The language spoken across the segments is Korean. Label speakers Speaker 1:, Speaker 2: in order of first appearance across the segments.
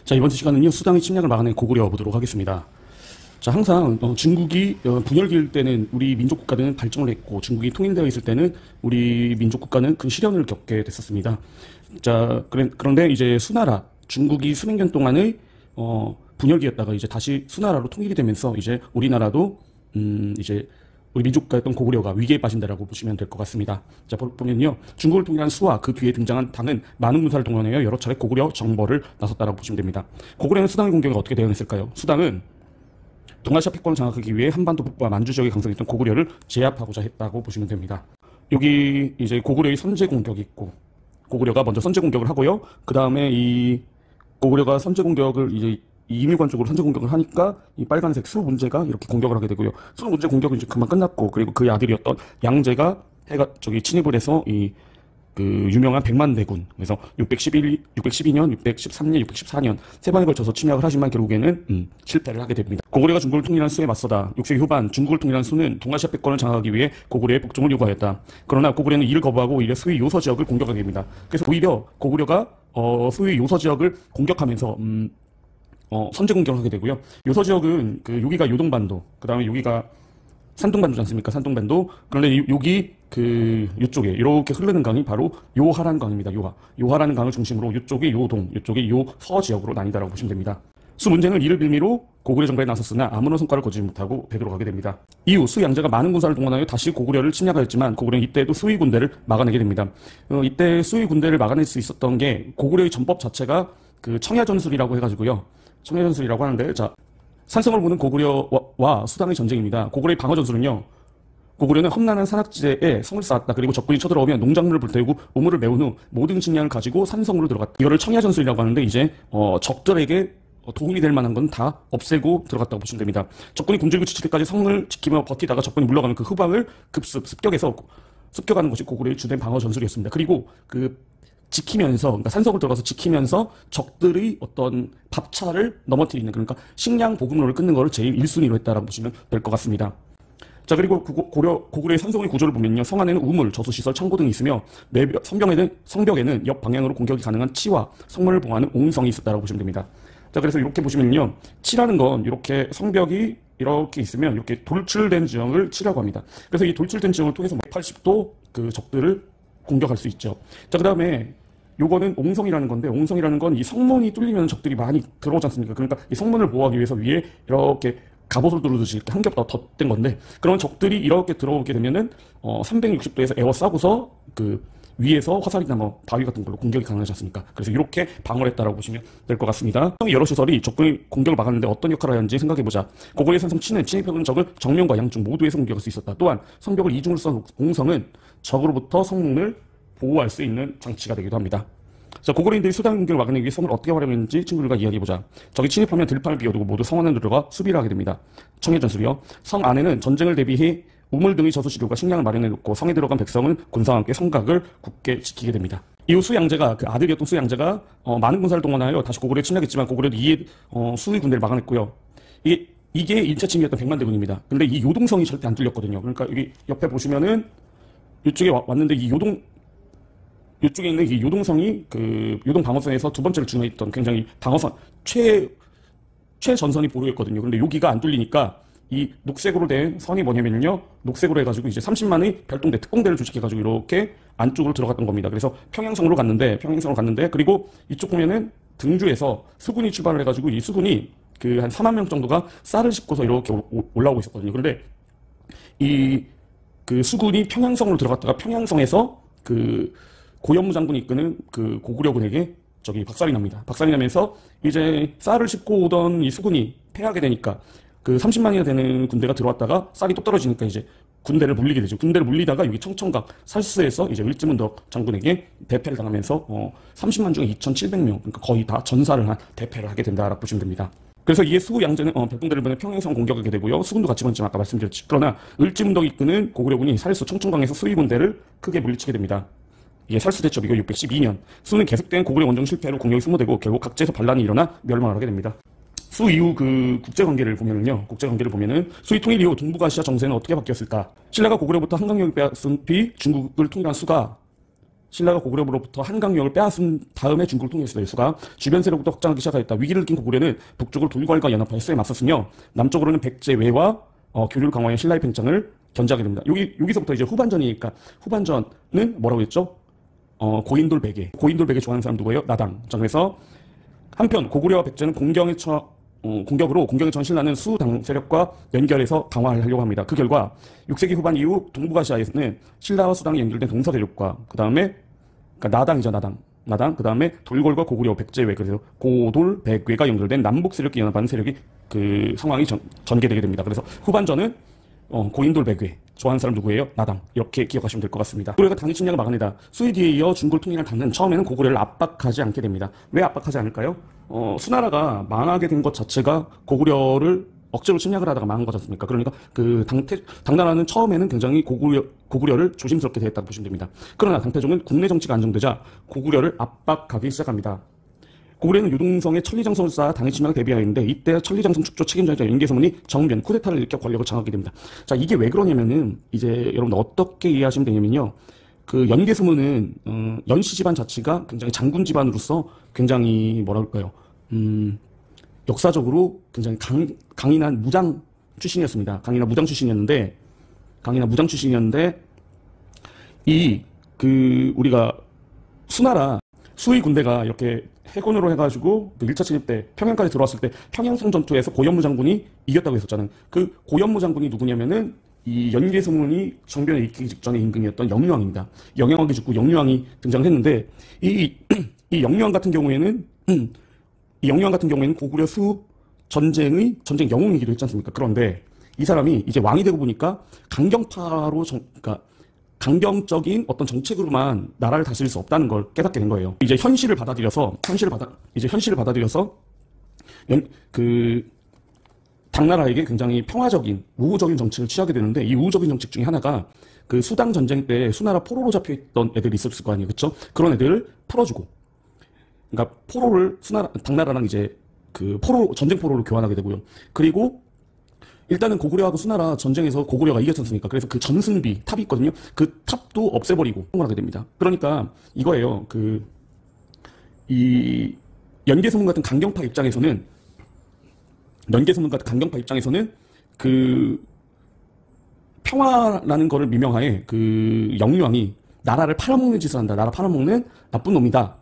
Speaker 1: 자, 이번 시간은요, 수당의 침략을 막아낸 고구려 보도록 하겠습니다. 자, 항상 중국이 분열기일 때는 우리 민족 국가는 발전을 했고, 중국이 통일되어 있을 때는 우리 민족 국가는 큰 시련을 겪게 됐었습니다. 자, 그런데 이제 수나라, 중국이 수백 년 동안의 분열기였다가 이제 다시 수나라로 통일이 되면서 이제 우리나라도 이제 우리 민족국가였던 고구려가 위기에 빠진다라고 보시면 될 것 같습니다. 자, 보면요, 중국을 통일한 수와 그 뒤에 등장한 당은 많은 군사를 동원하여 여러 차례 고구려 정벌을 나섰다라고 보시면 됩니다. 고구려는 수당의 공격에 어떻게 대응했을까요? 수당은 동아시아 패권을 장악하기 위해 한반도 북부와 만주 지역에 강성했던 고구려를 제압하고자 했다고 보시면 됩니다. 여기 이제 고구려의 선제 공격이 있고, 고구려가 먼저 선제 공격을 하고요. 그 다음에 이 고구려가 선제 공격을 이제 이밀관 쪽으로 선제 공격을 하니까 이 빨간색 수 문제가 이렇게 공격을 하게 되고요. 수 문제 공격은 이제 그만 끝났고, 그리고 그의 아들이었던 양제가 침입을 해서 그 유명한 백만대군, 그래서 612년, 613년, 614년 세 번에 걸쳐서 침략을 하지만 결국에는 실패를 하게 됩니다. 고구려가 중국을 통일한 수에 맞서다 6세기 후반 중국을 통일한 수는 동아시아 패권을 장악하기 위해 고구려의 복종을 요구하였다. 그러나 고구려는 이를 거부하고 오히려 수의 요서 지역을 공격하게 됩니다. 그래서 오히려 고구려가 수의 요서 지역을 공격하면서 선제 공격을 하게 되고요. 요서 지역은 여기가 요동반도, 그 다음에 여기가 산둥반도지 않습니까? 산둥반도. 그런데 여기 이쪽에 이렇게 흐르는 강이 바로 요하라는 강입니다. 요하라는 강을 중심으로 이쪽이 요동, 이쪽이 요서 지역으로 나뉜다라고 보시면 됩니다. 수 문제는 이를 빌미로 고구려 정발에 나섰으나 아무런 성과를 거두지 못하고 백으로 가게 됩니다. 이후 수 양제가 많은 군사를 동원하여 다시 고구려를 침략하였지만 고구려는 이때도 수의 군대를 막아내게 됩니다. 이때 수의 군대를 막아낼 수 있었던 게 고구려의 전법 자체가 청야전술이라고 해가지고요. 청야전술이라고 하는데, 자, 산성을 보는 고구려와 수당의 전쟁입니다. 고구려의 방어 전술은요, 고구려는 험난한 산악지대에 성을 쌓았다. 그리고 적군이 쳐들어오면 농작물을 불태우고 우물을 메운 후 모든 식량을 가지고 산성으로 들어갔다. 이거를 청야전술이라고 하는데, 이제 적들에게 도움이 될 만한 건 다 없애고 들어갔다고 보시면 됩니다. 적군이 굶주리고 지칠 때까지 성을 지키며 버티다가 적군이 물러가면 그 후방을 습격하는 것이 고구려의 주된 방어 전술이었습니다. 그리고 지키면서, 그러니까 산성을 들어가서 지키면서 적들의 어떤 밥차를 넘어뜨리는, 그러니까 식량 보급로를 끊는 것을 제일 1순위로 했다라고 보시면 될 것 같습니다. 자, 그리고 고구려의 산성의 구조를 보면요, 성 안에는 우물, 저수시설, 창고 등이 있으며 성벽에는 옆 방향으로 공격이 가능한 치와 성문을 보호하는 옹성이 있었다라고 보시면 됩니다. 자, 그래서 이렇게 보시면요, 치라는 건 이렇게 성벽이 이렇게 있으면 이렇게 돌출된 지형을 치라고 합니다. 그래서 이 돌출된 지형을 통해서 180도 적들을 공격할 수 있죠. 자, 그 다음에 요거는 옹성이라는 건데, 옹성이라는 건 이 성문이 뚫리면 적들이 많이 들어오지 않습니까? 그러니까 이 성문을 보호하기 위해서 위에 이렇게 갑옷을 두르듯이 이렇게 한 겹 더 덧댄 건데, 그런 적들이 이렇게 들어오게 되면은 360도에서 에워싸고서 위에서 화살이나 바위 같은 걸로 공격이 가능하지 않습니까? 그래서 이렇게 방어를 했다라고 보시면 될 것 같습니다. 여러 시설이 적군의 공격을 막았는데 어떤 역할을 하는지 생각해보자. 고구려의 산성 치는 침입해오는 적을 정면과 양쪽 모두에서 공격할 수 있었다. 또한 성벽을 이중으로 쏜 옹성은 적으로부터 성문을 보호할 수 있는 장치가 되기도 합니다. 자, 고구려인들이 수당 공격을 막아내기 위해 성을 어떻게 활용했는지 친구들과 이야기해보자. 적이 침입하면 들판을 비워두고 모두 성 안에 들어가 수비를 하게 됩니다. 청해전술이요. 성 안에는 전쟁을 대비해 우물 등의 저수지들과 식량을 마련해놓고 성에 들어간 백성은 군사와 함께 성곽을 굳게 지키게 됩니다. 이후 수양제가, 아들이었던 수양제가 많은 군사를 동원하여 다시 고구려에 침략했지만 고구려도 이에 수의 군대를 막아냈고요. 이게 1차 침입이었던 백만대군입니다. 근데 이 요동성이 절대 안 뚫렸거든요. 그러니까 여기 옆에 보시면은 이쪽에 왔는데 이쪽에 있는 이 요동성이 요동 방어선에서 두 번째를 중요했던 굉장히 방어선 최전선이 보루했거든요. 근데 여기가 안 뚫리니까 이 녹색으로 된 선이 뭐냐면요, 녹색으로 해가지고 이제 30만의 별동대 특공대를 조직해가지고 이렇게 안쪽으로 들어갔던 겁니다. 그래서 평양성으로 갔는데 그리고 이쪽 보면은 등주에서 수군이 출발을 해가지고 이 수군이 한 4만 명 정도가 쌀을 싣고서 이렇게 올라오고 있었거든요. 그런데 수군이 평양성으로 들어갔다가 평양성에서 고현무 장군이 이끄는 고구려군에게 박살이 납니다. 박살이 나면서 이제 쌀을 싣고 오던 이 수군이 패하게 되니까 30만이나 되는 군대가 들어왔다가 쌀이 또 떨어지니까 이제 군대를 물리게 되죠. 군대를 물리다가 여기 청천각 살수에서 이제 을지문덕 장군에게 대패를 당하면서 30만 중에 2,700명, 그러니까 거의 다 전사를 한 대패를 하게 된다라고 보시면 됩니다. 그래서 이에 수 양제는 백군대를 보내 평양성 공격하게 되고요. 수군도 같이 번지만 아까 말씀드렸죠. 그러나 을지문덕이 이끄는 고구려군이 살수 청천강에서 수의 군대를 크게 물리치게 됩니다. 이게 살수대첩이고 612년 수는 계속된 고구려 원정 실패로 공격이 소모되고 결국 각지에서 반란이 일어나 멸망을 하게 됩니다. 수 이후 국제관계를 보면은 수의 통일 이후 동북아시아 정세는 어떻게 바뀌었을까? 신라가 고구려부터 한강역을 빼앗은 뒤 중국을 통일한 수가 신라가 고구려로부터 한강유역을 빼앗은 다음에 중국을 통일했습니다. 수가 주변 세력부터 확장하기 시작하였다. 위기를 느낀 고구려는 북쪽으로 돌궐과 연합하여 수에 맞섰으며 남쪽으로는 백제외와 교류를 강화한 신라의 팽창을 견제하게 됩니다. 여기서부터 이제 후반전이니까 후반전은 뭐라고 했죠? 고인돌 베개. 고인돌 베개 좋아하는 사람 누구예요? 나당. 자, 그래서 한편 고구려와 백제는 공경에 처한 신라는 수당 세력과 연결해서 강화하려고 합니다. 그 결과 6세기 후반 이후 동북아시아에서는 신라와 수당이 연결된 동서 대륙과 그 다음에 그러니까 나당이죠, 나당. 그 다음에 돌궐과 고구려, 백제외, 그래서 고돌, 백외가 연결된 남북 세력이 연합하는 세력이 그 상황이 전개되게 됩니다. 그래서 후반전은 고인돌 백외 좋아하는 사람 누구예요? 나당. 이렇게 기억하시면 될 것 같습니다. 고구려가 당일 침략을 막아내다 수의 뒤에 이어 중국을 통일할 당은 처음에는 고구려를 압박하지 않게 됩니다. 왜 압박하지 않을까요? 수나라가 망하게 된 것 자체가 고구려를 억지로 침략을 하다가 망한 거지 않습니까? 그러니까 그 당나라는 처음에는 굉장히 고구려를 조심스럽게 대했다고 보시면 됩니다. 그러나 당태종은 국내 정치가 안정되자 고구려를 압박하기 시작합니다. 고구려는 유동성에 천리장성을 쌓아 당의 침략을 대비하였는데 이때 천리장성 축조 책임자이자 연개소문이 정변 쿠데타를 일으켜 권력을 장악하게 됩니다. 자, 이게 왜 그러냐면은 이제 여러분 어떻게 이해하시면 되냐면요. 그 연개소문은 연씨 집안 자체가 굉장히 장군 집안으로서 굉장히 뭐랄까요? 역사적으로 굉장히 강인한 무장 출신이었습니다. 강인한 무장 출신이었는데 우리가 수나라 수의 군대가 이렇게 해군으로 해가지고 그 1차 침입 때 평양까지 들어왔을 때 평양성 전투에서 고현무 장군이 이겼다고 했었잖아요. 그 고현무 장군이 누구냐면은 이 연개소문이 정변에 일으키기 직전의 임금이었던 영유왕입니다. 영양왕이 죽고 영유왕이 등장했는데 이 영유왕 같은 경우에는 고구려 수 전쟁 영웅이기도 했지 않습니까? 그런데 이 사람이 이제 왕이 되고 보니까 그러니까 강경적인 어떤 정책으로만 나라를 다스릴 수 없다는 걸 깨닫게 된 거예요. 이제 현실을 받아들여서 당나라에게 굉장히 평화적인 우호적인 정책을 취하게 되는데 이 우호적인 정책 중에 하나가 그 수당 전쟁 때 수나라 포로로 잡혀있던 애들이 있었을 거 아니에요, 그렇죠? 그런 애들을 풀어주고, 그러니까 포로를 당나라랑 이제 그 전쟁 포로로 교환하게 되고요. 그리고 일단은 고구려하고 수나라 전쟁에서 고구려가 이겼지 않습니까? 그래서 그 전승비 탑이 있거든요. 그 탑도 없애버리고 하게 됩니다. 그러니까 이거예요. 이 연개소문 같은 강경파 입장에서는 그 평화라는 거를 미명하에 그 영유왕이 나라를 팔아먹는 짓을 한다. 나라 팔아먹는 나쁜 놈이다.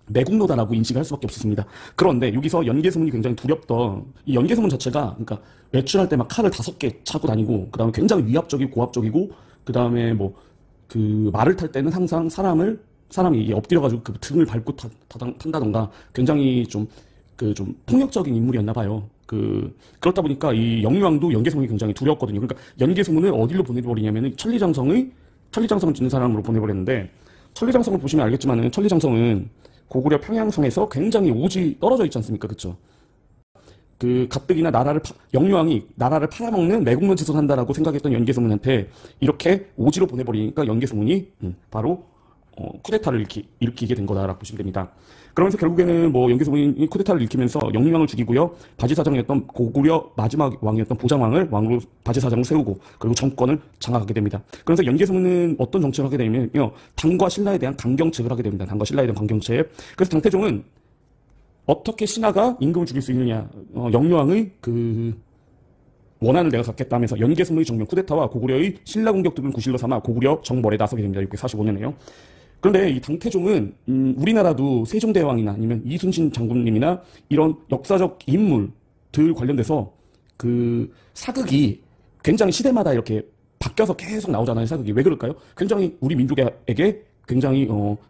Speaker 1: 매국노다라고 인식을 할 수밖에 없었습니다. 그런데 여기서 연개소문이 굉장히 두렵던 이 연개소문 자체가 그러니까 외출할 때 막 칼을 5개 차고 다니고 그다음에 굉장히 위압적이고 고압적이고 그다음에 뭐 그 말을 탈 때는 항상 사람이 엎드려가지고 그 등을 밟고 탄다던가 굉장히 좀 폭력적인 인물이었나 봐요. 그렇다 보니까 이 영유왕도 연개소문이 굉장히 두려웠거든요. 그러니까 연개소문을 어디로 보내버리냐면은 천리장성을 짓는 사람으로 보내버렸는데 천리장성을 보시면 알겠지만은 천리장성은 고구려 평양성에서 굉장히 오지 떨어져 있지 않습니까? 그쵸? 그 가뜩이나 영유왕이 나라를 팔아먹는 매국노 짓을 한다라고 생각했던 연개소문한테 이렇게 오지로 보내버리니까 연개소문이 바로 쿠데타를 일으키게 된 거다라고 보시면 됩니다. 그러면서 결국에는 뭐 연개소문이 쿠데타를 일으키면서 영유왕을 죽이고요. 바지사장이었던 고구려 마지막 왕이었던 보장왕을 왕으로 바지사장을 세우고 그리고 정권을 장악하게 됩니다. 그래서 연개소문은 어떤 정책을 하게 되냐면요. 당과 신라에 대한 강경책을 하게 됩니다. 당과 신라에 대한 강경책. 그래서 당태종은 어떻게 신하가 임금을 죽일 수 있느냐. 영유왕의 그 원한을 내가 갖겠다면서 연개소문의 정면 쿠데타와 고구려의 신라 공격 등을 구실로 삼아 고구려 정벌에 나서게 됩니다. 645년에요. 그런데 이 당태종은 우리나라도 세종대왕이나 아니면 이순신 장군님이나 이런 역사적 인물들 관련돼서 그 사극이 굉장히 시대마다 이렇게 바뀌어서 계속 나오잖아요. 사극이. 왜 그럴까요? 굉장히 우리 민족에게 굉장히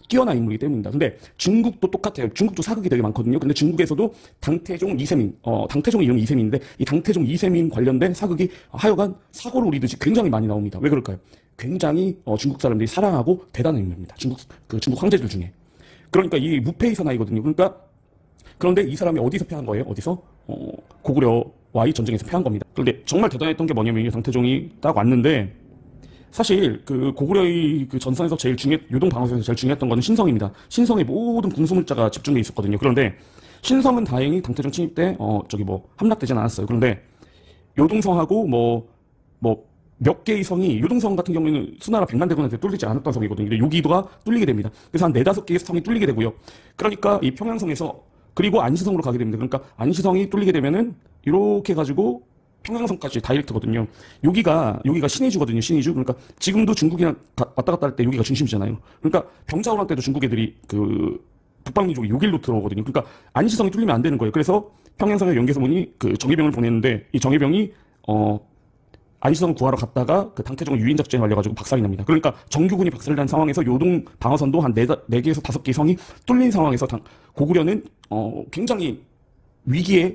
Speaker 1: 뛰어난 인물이기 때문입니다. 근데 중국도 똑같아요. 중국도 사극이 되게 많거든요. 근데 중국에서도 당태종 이세민, 당태종 이름이 이세민인데 이 당태종 이세민 관련된 사극이 하여간 사고를 우리듯이 굉장히 많이 나옵니다. 왜 그럴까요? 굉장히 중국 사람들이 사랑하고 대단한 인물입니다. 중국 황제들 중에. 그러니까 이 무패의 사나이거든요. 그런데 이 사람이 어디서 패한 거예요? 어디서? 고구려와의 전쟁에서 패한 겁니다. 그런데 정말 대단했던 게 뭐냐면 당태종이 딱 왔는데 사실 그 고구려의 그 전선에서 유동 방어선에서 제일 중요했던 거는 신성입니다. 신성의 모든 군수물자가 집중돼 있었거든요. 그런데 신성은 다행히 당태종 침입 때 함락되진 않았어요. 그런데 요동성하고 몇 개의 성이 요동성 같은 경우에는 수나라 백만대군한테 뚫리지 않았던 성이거든요. 근데 여기가 뚫리게 됩니다. 그래서 한 네다섯 개의 성이 뚫리게 되고요. 그러니까 이 평양성에서 그리고 안시성으로 가게 됩니다. 그러니까 안시성이 뚫리게 되면은 이렇게 해가지고 평양성까지 다이렉트거든요. 여기가 신의주거든요. 신의주. 그러니까 지금도 중국이랑 왔다 갔다 할 때 여기가 중심이잖아요. 그러니까 병자호란 때도 중국 애들이 그 북방민족이 여길로 들어오거든요. 그러니까 안시성이 뚫리면 안 되는 거예요. 그래서 평양성에 연개소문이 그 정예병을 보냈는데 이 정예병이 안시성을 구하러 갔다가 그 당태종의 유인작전에 걸려가지고 박살이 납니다. 그러니까 정규군이 박살난 상황에서 요동 방어선도 한 4개에서 5개의 성이 뚫린 상황에서 고구려는 굉장히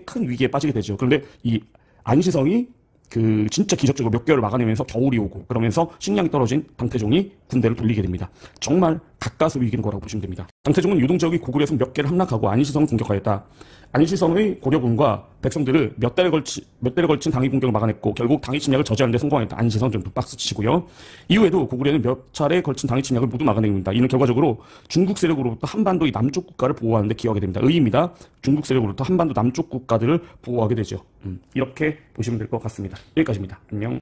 Speaker 1: 큰 위기에 빠지게 되죠. 그런데 이 안시성이 그 진짜 기적적으로 몇 개월을 막아내면서 겨울이 오고 그러면서 식량이 떨어진 당태종이 군대를 돌리게 됩니다. 정말 가까스 위기인 거라고 보시면 됩니다. 당태종은 요동 지역이 고구려에서 몇 개를 함락하고 안시성을 공격하였다. 안시성의 고려군과 백성들을 몇 달에 걸친 당의 공격을 막아냈고 결국 당의 침략을 저지하는 데 성공했다. 안시성 좀 박수 치고요. 이후에도 고구려는 몇 차례 걸친 당의 침략을 모두 막아냅니다. 이는 결과적으로 중국 세력으로부터 한반도의 남쪽 국가를 보호하는 데 기여하게 됩니다. 의의입니다. 중국 세력으로부터 한반도 남쪽 국가들을 보호하게 되죠. 이렇게 보시면 될 것 같습니다. 여기까지입니다. 안녕.